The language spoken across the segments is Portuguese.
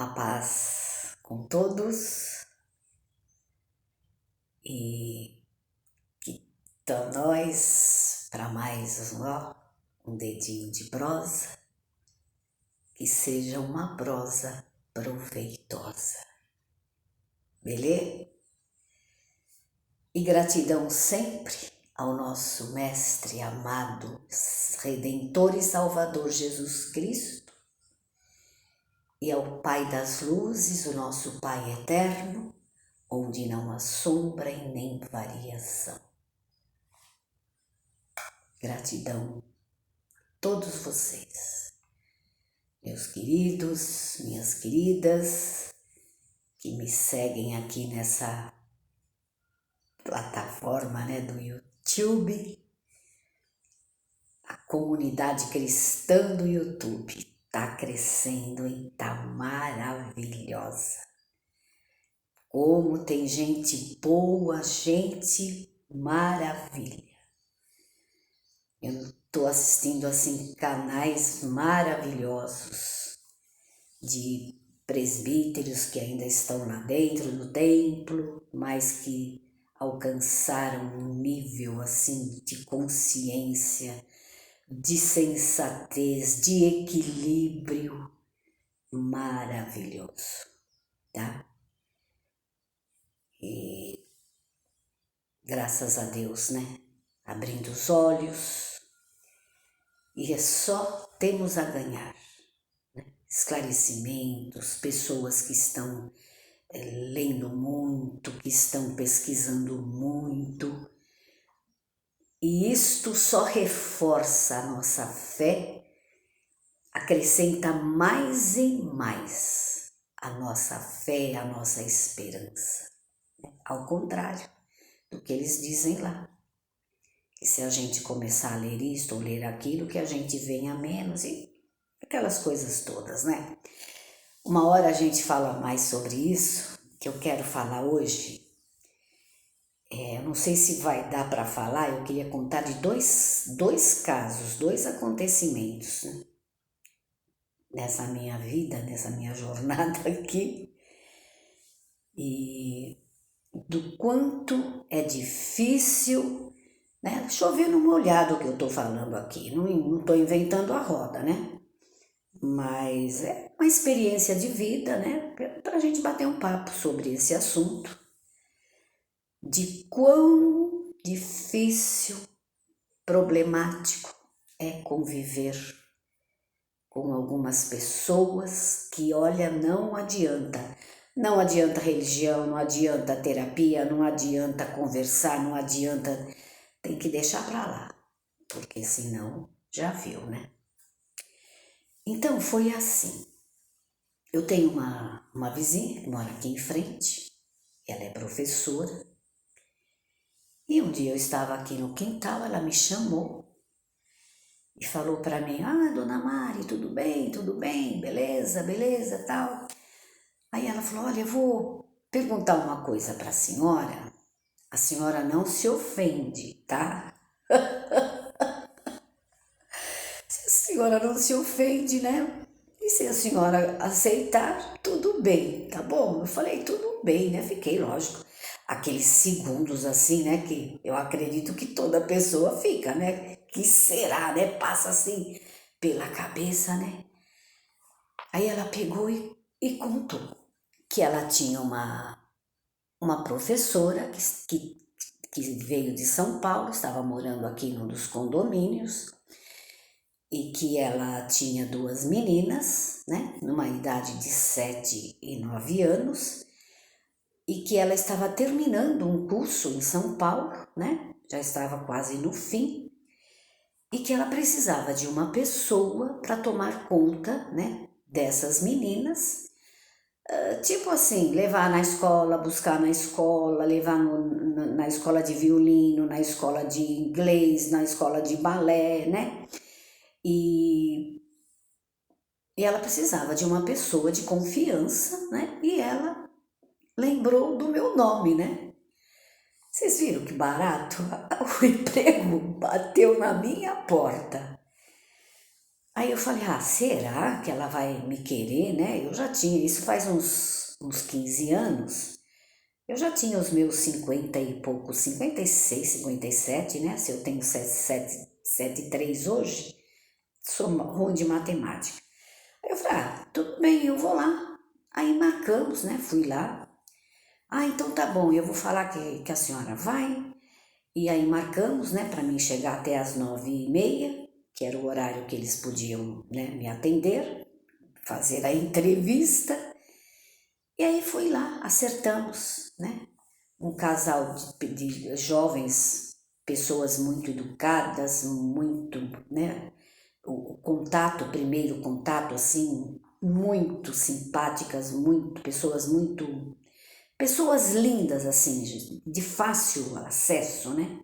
A paz com todos e que tal nós para mais um dedinho de prosa, que seja uma prosa proveitosa, beleza? E gratidão sempre ao nosso Mestre amado, Redentor e Salvador Jesus Cristo, e ao Pai das Luzes, o nosso Pai Eterno, onde não há sombra e nem variação. Gratidão a todos vocês, meus queridos, minhas queridas, que me seguem aqui nessa plataforma, do YouTube, a comunidade cristã do YouTube está crescendo e está maravilhosa. Como tem gente boa, gente maravilha. Eu estou assistindo assim canais maravilhosos de presbíteros que ainda estão lá dentro do templo, mas que alcançaram um nível assim de consciência, de sensatez, de equilíbrio maravilhoso, tá? E graças a Deus, abrindo os olhos, e só temos a ganhar, esclarecimentos, pessoas que estão lendo muito, que estão pesquisando muito, e isto só reforça a nossa fé, acrescenta mais e mais a nossa fé, a nossa esperança, ao contrário do que eles dizem lá. Que se a gente começar a ler isto ou ler aquilo, que a gente venha menos e aquelas coisas todas, Uma hora a gente fala mais sobre isso, que eu quero falar hoje. Eu não sei se vai dar para falar, eu queria contar de dois casos, dois acontecimentos, nessa minha vida, nessa minha jornada aqui, e do quanto é difícil, chover no molhado que eu estou falando aqui, não estou inventando a roda, mas é uma experiência de vida, para a gente bater um papo sobre esse assunto, de quão difícil, problemático é conviver com algumas pessoas que, olha, não adianta religião, não adianta terapia, não adianta conversar, não adianta, tem que deixar para lá, porque senão já viu, Então foi assim, eu tenho uma vizinha que mora aqui em frente, ela é professora, e um dia eu estava aqui no quintal, ela me chamou e falou para mim, dona Mari, tudo bem, beleza, tal. Aí ela falou, olha, eu vou perguntar uma coisa para a senhora não se ofende, tá? Se a senhora não se ofende, E se a senhora aceitar, tudo bem, tá bom? Eu falei, tudo bem, Fiquei, lógico, aqueles segundos assim, que eu acredito que toda pessoa fica, Que será, Passa assim pela cabeça, Aí ela pegou e contou que ela tinha uma professora que veio de São Paulo, estava morando aqui num dos condomínios, e que ela tinha duas meninas, numa idade de 7 e 9 anos, e que ela estava terminando um curso em São Paulo, já estava quase no fim, e que ela precisava de uma pessoa para tomar conta, dessas meninas, tipo assim, levar na escola, buscar na escola, levar na escola de violino, na escola de inglês, na escola de balé, E ela precisava de uma pessoa de confiança, E ela lembrou do meu nome, Vocês viram que barato? O emprego bateu na minha porta. Aí eu falei, será que ela vai me querer, né? Eu já tinha, isso faz uns 15 anos, eu já tinha os meus 50 e poucos, 56, 57, né? Se eu tenho 73 hoje, sou ruim de matemática. Aí eu falei, tudo bem, eu vou lá. Aí marcamos, né? Fui lá. Então tá bom, eu vou falar que a senhora vai. E aí marcamos, né, para mim chegar até as 9h30, que era o horário que eles podiam, né, me atender, fazer a entrevista. E aí fui lá, acertamos, né? Um casal de jovens, pessoas muito educadas, muito, né? O contato, o primeiro contato, assim, muito simpáticas, pessoas lindas, assim, de fácil acesso, né?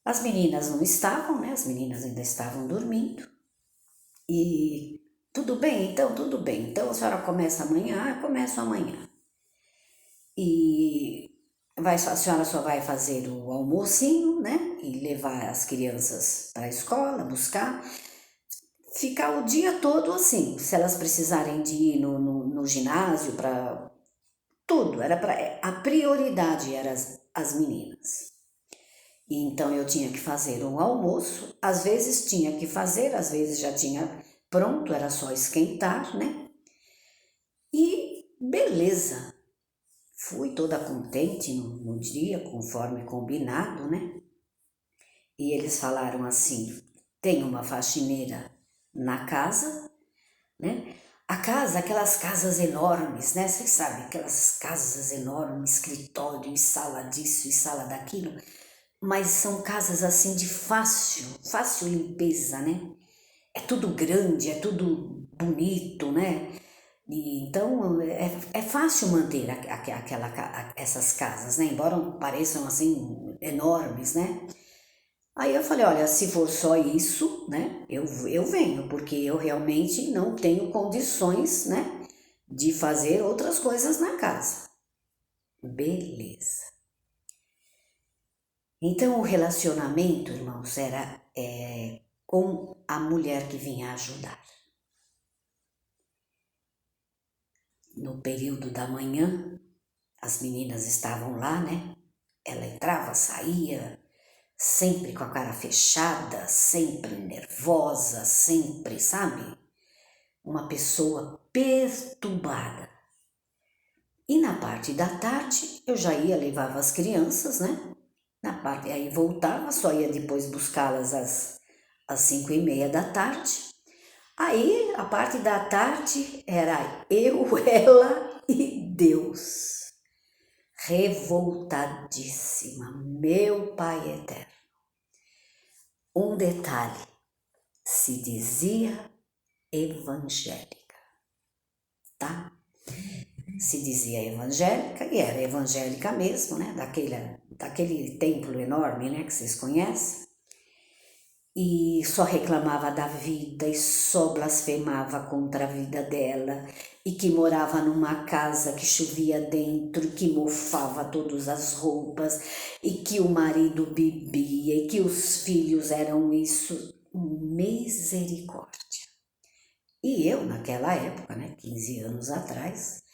As meninas não estavam, né? As meninas ainda estavam dormindo. E tudo bem, então, tudo bem. Então a senhora começa amanhã? Eu começo amanhã. E a senhora só vai fazer o almocinho, né? E levar as crianças para a escola, buscar. Ficar o dia todo assim. Se elas precisarem de ir no ginásio, para tudo, era para. A prioridade era as meninas. E então eu tinha que fazer um almoço, às vezes tinha que fazer, às vezes já tinha pronto, era só esquentar, né? E beleza, fui toda contente no dia, conforme combinado, né? E eles falaram assim: tem uma faxineira na casa, né? A casa, aquelas casas enormes, né? Vocês sabem, aquelas casas enormes, escritório e sala disso e sala daquilo. Mas são casas assim de fácil limpeza, né? É tudo grande, é tudo bonito, né? E então é fácil manter essas casas, né? Embora pareçam assim enormes, né? Aí eu falei, olha, se for só isso, né? Eu venho, porque eu realmente não tenho condições, né? De fazer outras coisas na casa. Beleza. Então o relacionamento, irmãos, era com a mulher que vinha ajudar. No período da manhã, as meninas estavam lá, né? Ela entrava, saía, sempre com a cara fechada, sempre nervosa, sempre, sabe? Uma pessoa perturbada. E na parte da tarde, eu já ia, levava as crianças, né? Aí voltava, só ia depois buscá-las às 5h30 da tarde. Aí, a parte da tarde era eu, ela e Deus. Revoltadíssima, meu Pai eterno. Um detalhe, se dizia evangélica, tá? Se dizia evangélica, e era evangélica mesmo, né? Daquele templo enorme, né? Que vocês conhecem. E só reclamava da vida e só blasfemava contra a vida dela, e que morava numa casa que chovia dentro, que mofava todas as roupas, e que o marido bebia, e que os filhos eram isso. Misericórdia. E eu, naquela época, né, 15 anos atrás,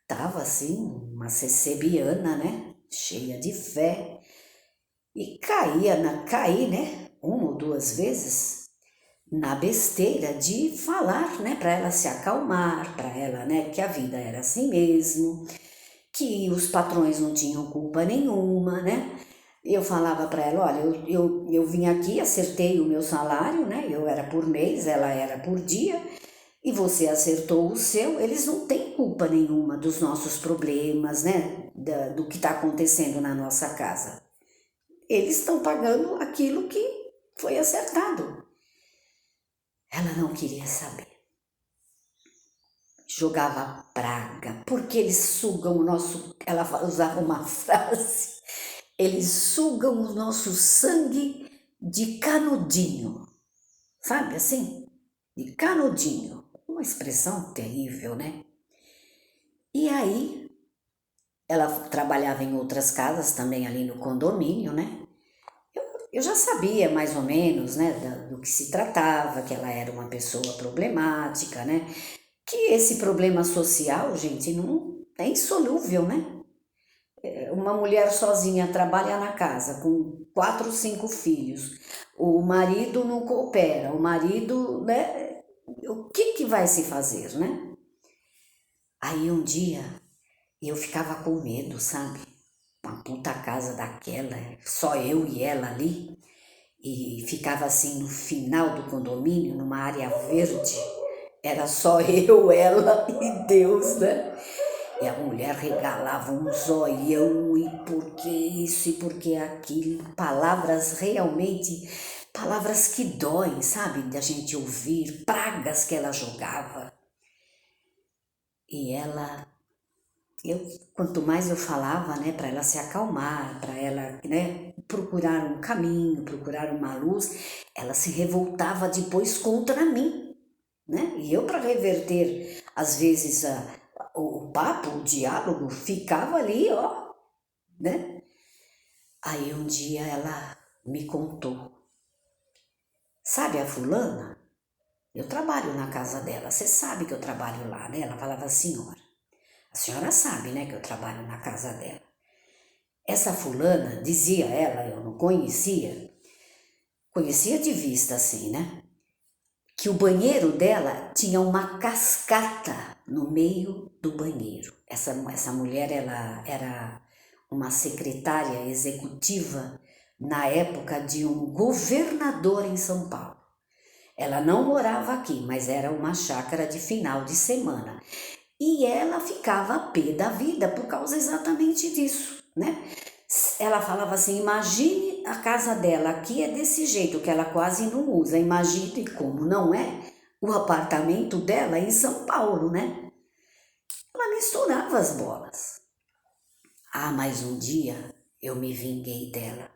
estava assim, uma cecebiana, né, cheia de fé, e caí, né, uma ou duas vezes na besteira de falar, né, para ela se acalmar, para ela, né, que a vida era assim mesmo, que os patrões não tinham culpa nenhuma, né? Eu falava para ela, olha, eu vim aqui, acertei o meu salário, né? Eu era por mês, ela era por dia, e você acertou o seu, eles não têm culpa nenhuma dos nossos problemas, né? Do que está acontecendo na nossa casa. Eles estão pagando aquilo que foi acertado. Ela não queria saber. Jogava praga, porque eles sugam o nosso. Ela usava uma frase: eles sugam o nosso sangue de canudinho. Sabe assim? De canudinho. Uma expressão terrível, né? E aí, ela trabalhava em outras casas também ali no condomínio, né? eu já sabia mais ou menos, né, do que se tratava, que ela era uma pessoa problemática, né? Que esse problema social, gente, não é insolúvel, né? Uma mulher sozinha trabalha na casa com 4, 5 filhos, o marido não coopera, o marido, né? O que que vai se fazer, né? Aí um dia eu ficava com medo, sabe? Uma puta casa daquela, só eu e ela ali, e ficava assim no final do condomínio, numa área verde, era só eu, ela e Deus, né? E a mulher regalava um zoião, e por que isso e por que aquilo, palavras realmente, palavras que doem, sabe? Da gente ouvir, pragas que ela jogava. E ela, eu, quanto mais eu falava, né, para ela se acalmar, para ela, né, procurar um caminho, procurar uma luz, ela se revoltava depois contra mim, né? E eu, para reverter, às vezes, o papo, o diálogo, ficava ali, ó, né? Aí um dia ela me contou, sabe a fulana? Eu trabalho na casa dela, você sabe que eu trabalho lá, né? Ela falava, senhora, a senhora sabe, né, que eu trabalho na casa dela. Essa fulana, dizia ela, eu não conhecia de vista assim, né? Que o banheiro dela tinha uma cascata no meio do banheiro. Essa mulher, ela era uma secretária executiva na época de um governador em São Paulo. Ela não morava aqui, mas era uma chácara de final de semana. E ela ficava a pé da vida por causa exatamente disso, né? Ela falava assim, imagine a casa dela aqui é desse jeito, que ela quase não usa. Imagine como não é o apartamento dela em São Paulo, né? Ela misturava as bolas. Ah, mas um dia eu me vinguei dela.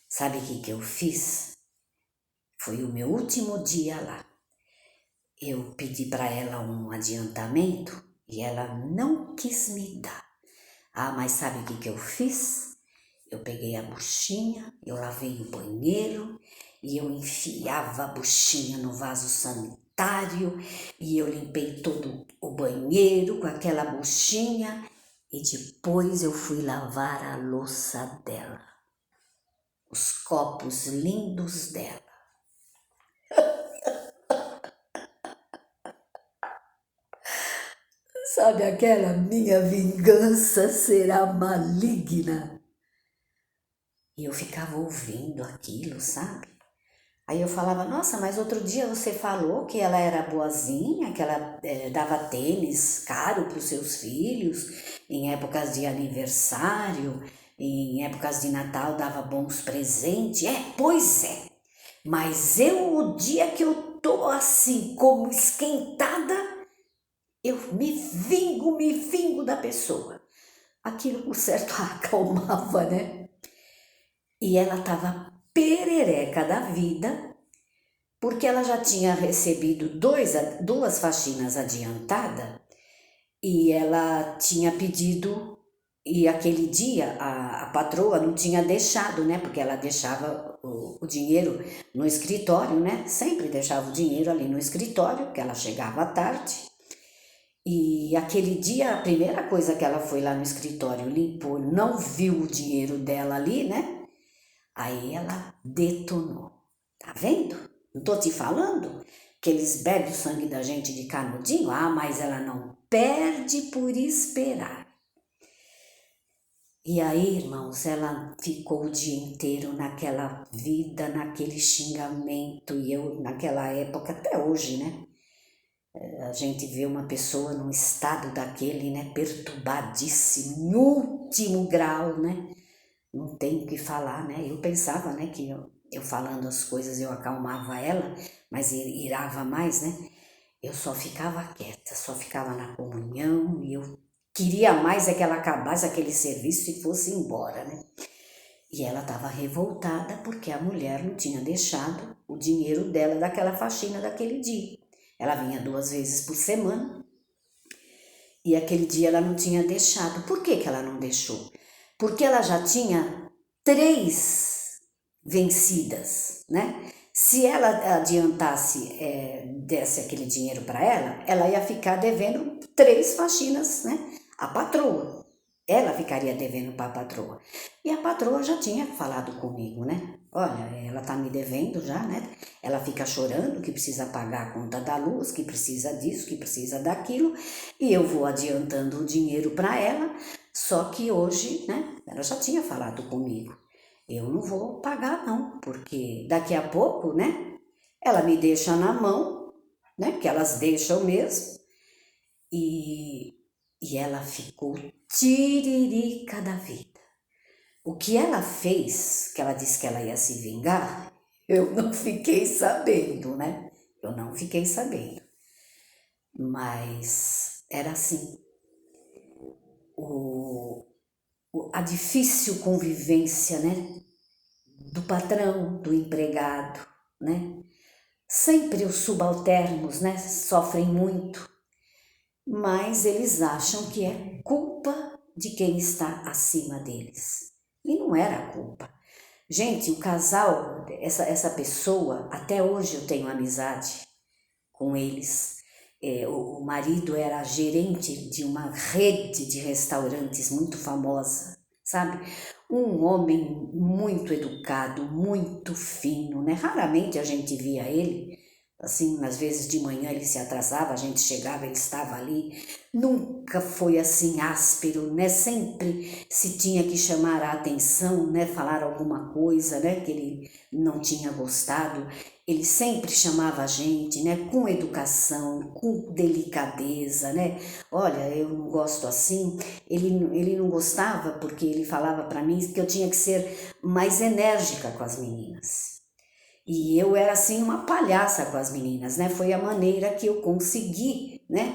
Sabe o que eu fiz? Foi o meu último dia lá. Eu pedi para ela um adiantamento e ela não quis me dar. Ah, mas sabe o que eu fiz? Eu peguei a buchinha, eu lavei o banheiro e eu enfiava a buchinha no vaso sanitário e eu limpei todo o banheiro com aquela buchinha e depois eu fui lavar a louça dela, os copos lindos dela. Sabe aquela minha vingança será maligna? E eu ficava ouvindo aquilo, sabe? Aí eu falava, nossa, mas outro dia você falou que ela era boazinha, que ela dava tênis caro para os seus filhos, em épocas de aniversário, em épocas de Natal dava bons presentes. Pois é, mas o dia que eu tô assim, como esquentada, eu me vingo da pessoa. Aquilo, por certo, a acalmava, né? E ela tava perereca da vida, porque ela já tinha recebido duas faxinas adiantadas e ela tinha pedido, e aquele dia a patroa não tinha deixado, né? Porque ela deixava o dinheiro no escritório, né? Sempre deixava o dinheiro ali no escritório, que ela chegava à tarde. E aquele dia, a primeira coisa que ela foi lá no escritório, limpou, não viu o dinheiro dela ali, né? Aí ela detonou. Tá vendo? Não tô te falando que eles bebem o sangue da gente de canudinho? Ah, mas ela não perde por esperar. E aí, irmãos, ela ficou o dia inteiro naquela vida, naquele xingamento, e eu naquela época, até hoje, né? A gente vê uma pessoa num estado daquele, né, perturbadíssimo, em último grau, né? Não tem o que falar, né? Eu pensava, né, que eu falando as coisas eu acalmava ela, mas irava mais, né? Eu só ficava quieta, só ficava na comunhão e eu queria mais é que ela acabasse aquele serviço e fosse embora, né? E ela estava revoltada porque a mulher não tinha deixado o dinheiro dela daquela faxina daquele dia. Ela vinha 2 vezes por semana e aquele dia ela não tinha deixado. Por que ela não deixou? Porque ela já tinha 3 vencidas, né? Se ela adiantasse, desse aquele dinheiro para ela ia ficar devendo 3 faxinas, né? A patroa. Ela ficaria devendo para a patroa. E a patroa já tinha falado comigo, né? Olha, ela tá me devendo já, né? Ela fica chorando que precisa pagar a conta da luz, que precisa disso, que precisa daquilo, e eu vou adiantando o dinheiro para ela, só que hoje, né? Ela já tinha falado comigo. Eu não vou pagar não, porque daqui a pouco, né? Ela me deixa na mão, né? Que elas deixam mesmo, e, e ela ficou tiririca da vida. O que ela fez, que ela disse que ela ia se vingar, eu não fiquei sabendo, né? Eu não fiquei sabendo. Mas era assim, a difícil convivência, né? Do patrão, do empregado, né? Sempre os subalternos, né? Sofrem muito, mas eles acham que é culpa de quem está acima deles. E não era culpa. Gente, o casal, essa pessoa, até hoje eu tenho amizade com eles. O marido era gerente de uma rede de restaurantes muito famosa, sabe? Um homem muito educado, muito fino, né? Raramente a gente via ele. Assim, às vezes de manhã ele se atrasava, a gente chegava, ele estava ali. Nunca foi assim áspero, né? Sempre se tinha que chamar a atenção, né? Falar alguma coisa, né? Que ele não tinha gostado. Ele sempre chamava a gente, né? Com educação, com delicadeza, né? Olha, eu não gosto assim. Ele não gostava porque ele falava para mim que eu tinha que ser mais enérgica com as meninas. E eu era assim uma palhaça com as meninas, né? Foi a maneira que eu consegui, né?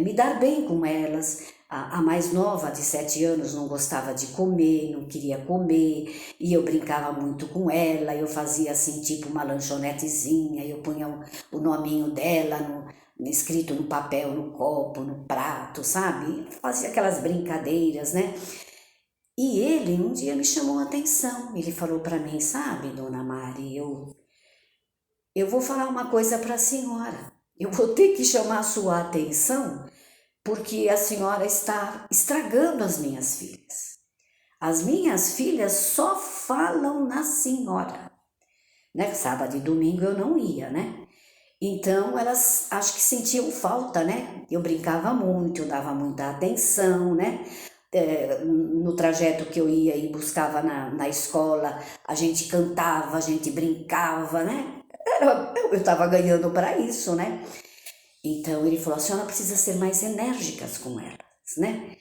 Me dar bem com elas. A mais nova, de 7 anos, não gostava de comer, não queria comer, e eu brincava muito com ela, eu fazia assim, tipo uma lanchonetezinha, eu punha o nominho dela escrito no papel, no copo, no prato, sabe? Fazia aquelas brincadeiras, né? E ele um dia me chamou a atenção, ele falou para mim, sabe, dona Mari, eu vou falar uma coisa para a senhora. Eu vou ter que chamar a sua atenção porque a senhora está estragando as minhas filhas. As minhas filhas só falam na senhora. Né? Sábado e domingo eu não ia, né? Então elas acho que sentiam falta, né? Eu brincava muito, eu dava muita atenção, né? No trajeto que eu ia e buscava na escola, a gente cantava, a gente brincava, né? Eu estava ganhando para isso, né? Então ele falou: a senhora precisa ser mais enérgicas com elas, né?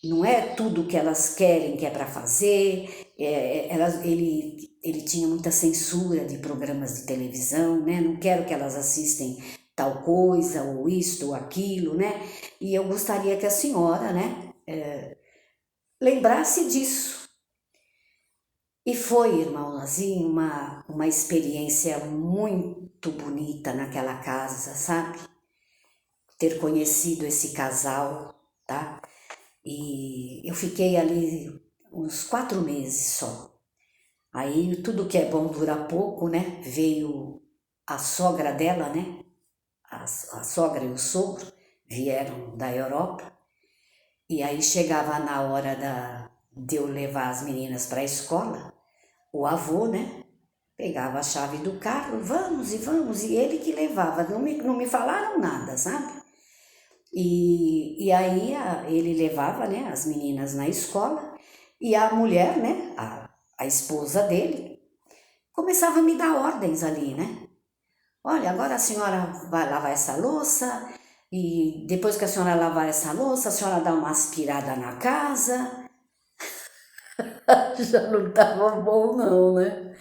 Não é tudo que elas querem que é para fazer. Ele tinha muita censura de programas de televisão, né? Não quero que elas assistem tal coisa, ou isto, ou aquilo, né? E eu gostaria que a senhora, né, lembrasse disso. E foi, irmão Lazinho, uma experiência muito bonita naquela casa, sabe? Ter conhecido esse casal, tá? E eu fiquei ali uns 4 meses só. Aí tudo que é bom dura pouco, né? Veio a sogra dela, né? A sogra e o sogro vieram da Europa. E aí chegava na hora de eu levar as meninas para a escola, o avô, né? Pegava a chave do carro, vamos, e ele que levava. Não me falaram nada, sabe? E aí ele levava, né, as meninas na escola e a mulher, né, a esposa dele, começava a me dar ordens ali, né? Olha, agora a senhora vai lavar essa louça e depois que a senhora lavar essa louça, a senhora dá uma aspirada na casa. Já não estava bom não, né?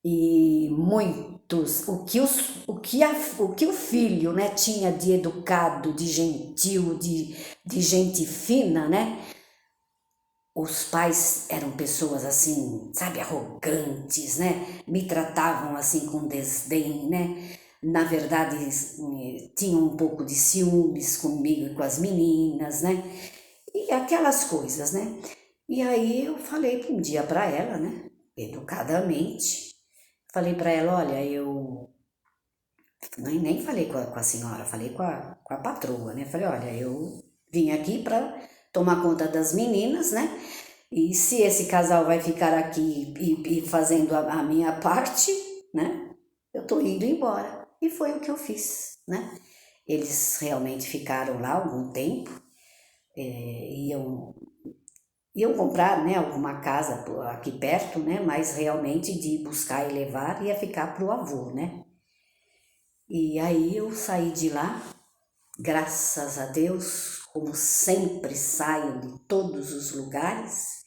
E muitos, o que o filho, né, tinha de educado, de gentil, de gente fina, né? Os pais eram pessoas assim, sabe, arrogantes, né? Me tratavam assim com desdém, né? Na verdade, tinham um pouco de ciúmes comigo e com as meninas, né? E aquelas coisas, né? E aí eu falei um dia para ela, né? educadamente, falei para ela, olha, eu nem falei com a senhora, falei com a patroa, né? Falei, olha, eu vim aqui para tomar conta das meninas, né? E se esse casal vai ficar aqui e fazendo a minha parte, né? Eu tô indo embora. E foi o que eu fiz, né? Eles realmente ficaram lá algum tempo, iam, iam comprar, né, alguma casa aqui perto, né? Mas realmente de buscar e levar ia ficar pro avô, né? E aí eu saí de lá, graças a Deus, como sempre saio de todos os lugares,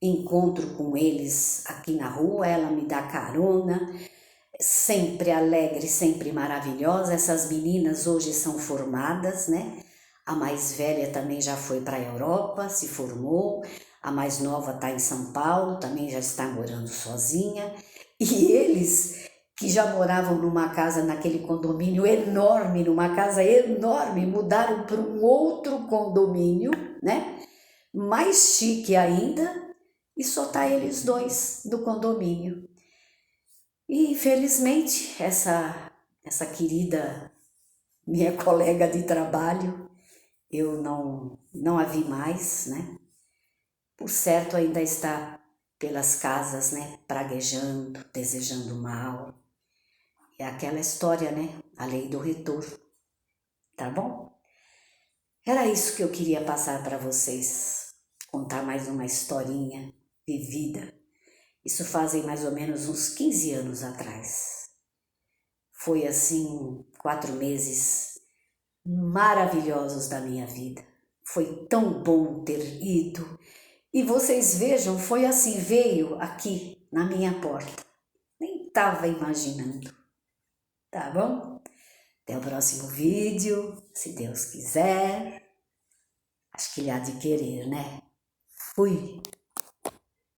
encontro com eles aqui na rua, ela me dá carona, sempre alegre, sempre maravilhosa. Essas meninas hoje são formadas, né? A mais velha também já foi para a Europa, se formou, a mais nova está em São Paulo, também já está morando sozinha. E eles que já moravam numa casa, naquele condomínio enorme, numa casa enorme, mudaram para um outro condomínio, né? Mais chique ainda, e só tá eles dois do condomínio. E infelizmente essa querida minha colega de trabalho, eu não a vi mais, né? Por certo ainda está pelas casas, né? Praguejando, desejando mal. É aquela história, né? A lei do retorno, tá bom? Era isso que eu queria passar para vocês, contar mais uma historinha de vida. Isso fazem mais ou menos uns 15 anos atrás. Foi assim 4 meses maravilhosos da minha vida. Foi tão bom ter ido. E vocês vejam, foi assim, veio aqui na minha porta. Nem estava imaginando, tá bom? Até o próximo vídeo, se Deus quiser. Acho que ele há de querer, né? Fui!